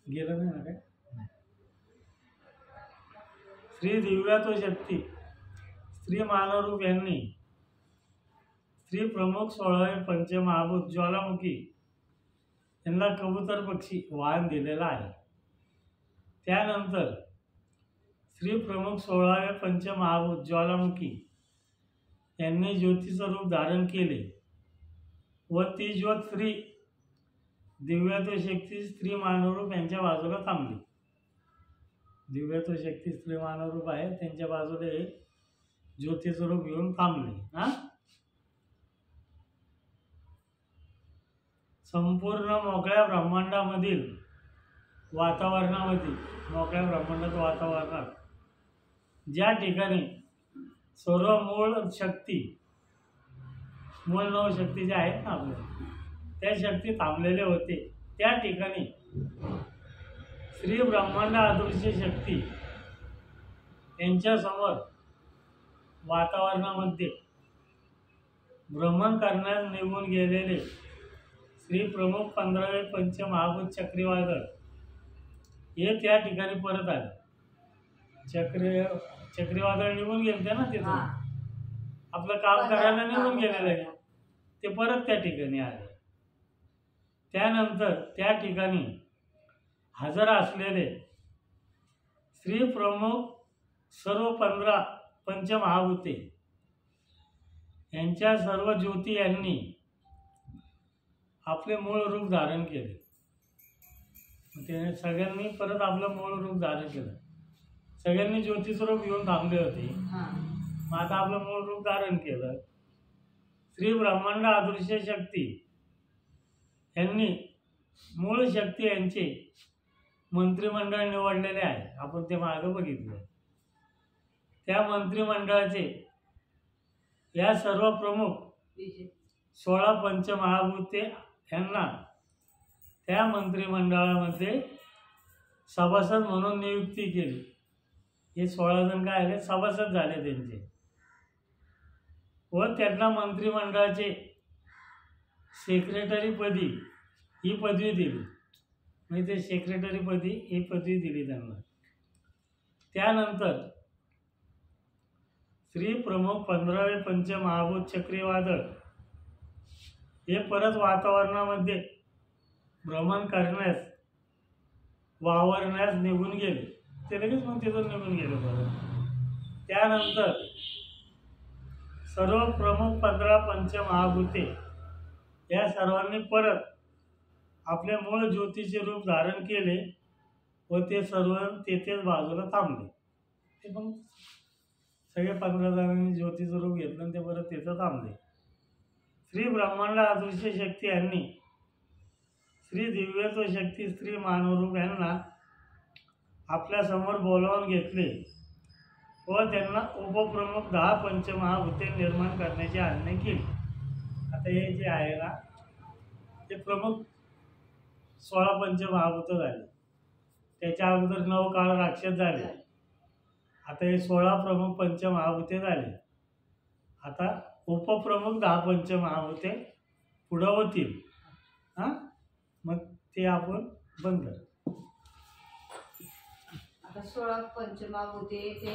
गेलं नाही ना काय. श्री दिव्यात्व शक्ती श्री मानवरूप यांनी श्री प्रमुख 16वे पंचमहाभूत ज्वालामुखी यांना कबूतर पक्षी वाहन दिलेला आहे. त्यानंतर श्री प्रमुख 16वे पंचमहाभूत ज्वालामुखी यांनी ज्योतीचं रूप धारण केले व ती ज्योत श्री दिव्यत्व शक्ती स्त्री मानवरूप यांच्या बाजूला थांबली. दिव्यत्व शक्ती स्त्री मानवरूप आहे, त्यांच्या बाजूला हे ज्योतीचं रूप घेऊन थांबले. संपूर्ण मोकळ्या ब्रह्मांडामधील वातावरणामध्ये, मोकळ्या ब्रह्मांडाच्या वातावरणात ज्या ठिकाणी सर्व मूळ शक्ती, मूळ नवशक्ती ज्या आहेत ना आपल्या, त्या शक्ती थांबलेले होते, त्या ठिकाणी श्री ब्रह्मांड अदृश्य शक्ती यांच्यासमोर वातावरणामध्ये भ्रमण करण्यास निघून गेलेले श्री प्रमुख 15वे पंचमहाभूत चक्रीवादळ हे त्या ठिकाणी परत आले. चक्रीवादळ निघून गेले ना तिथून, आपलं काम करायला निघून गेलेलं आहे, ते परत त्या ठिकाणी आले. त्यानंतर त्या ठिकाणी हजर असलेले श्री प्रमुख सर्व 15 पंचमहाभूते यांच्या सर्व ज्योती यांनी आपले मूळ रूप धारण केले. ते सगळ्यांनी परत आपलं मूळ रूप धारण केलं. सगळ्यांनी ज्योतिष रूप घेऊन थांबले होते, मग आता आपलं मूळ रूप धारण केलं. श्री ब्रह्मांड अदृश्य शक्ती यांनी मूळ शक्ती यांचे मंत्रिमंडळ निवडलेले आहे. आपण ते मागे बघितलं. त्या मंत्रिमंडळाचे या सर्व प्रमुख 16 पंचमहाभूते यांना त्या मंत्रिमंडळामध्ये सभासद म्हणून नियुक्ती केली. हे 16 जण काय आले, सभासद झाले त्यांचे, व त्यांना मंत्रिमंडळाचे सेक्रेटरीपदी ही पदवी दिली. म्हणजे ते सेक्रेटरीपदी ही पदवी दिली त्यांना. त्यानंतर श्री प्रमुख 15वे पंचमहाभूत चक्रीवादळ हे परत वातावरणामध्ये भ्रमण करण्यास, वावरण्यास निघून गेले. ते लगेच मग तिथून निघून गेले परत. त्यानंतर सर्व प्रमुख 15 पंचमहाभूते या सर्वांनी परत आपल्या मूळ ज्योतीचे रूप धारण केले व ते सर्व तेथेच बाजूला थांबले. ते पण सगळे 15 जणांनी ज्योतीचं रूप घेतलं आणि ते परत तिथं थांबले. श्री ब्रह्मांड अदृश्य शक्ती यांनी श्री दिव्यत्व शक्ती स्त्री मानवरूप यांना आपल्या समोर बोलावून घेतले व त्यांना उपप्रमुख 10 पंचमहाभूते निर्माण करण्याची आज्ञा केली. आता हे जे आहे ना, ते प्रमुख 16 पंचमहाभूत झाले. त्याच्या अगोदर 9 काळ राक्षस झाले. आता हे 16 प्रमुख पंचमहाभूते झाले. आता उपप्रमुख 10 पंचमहाभूते पुढं होतील. मग ते आपण बंद करू. आता 16 पंचमहाभूते ते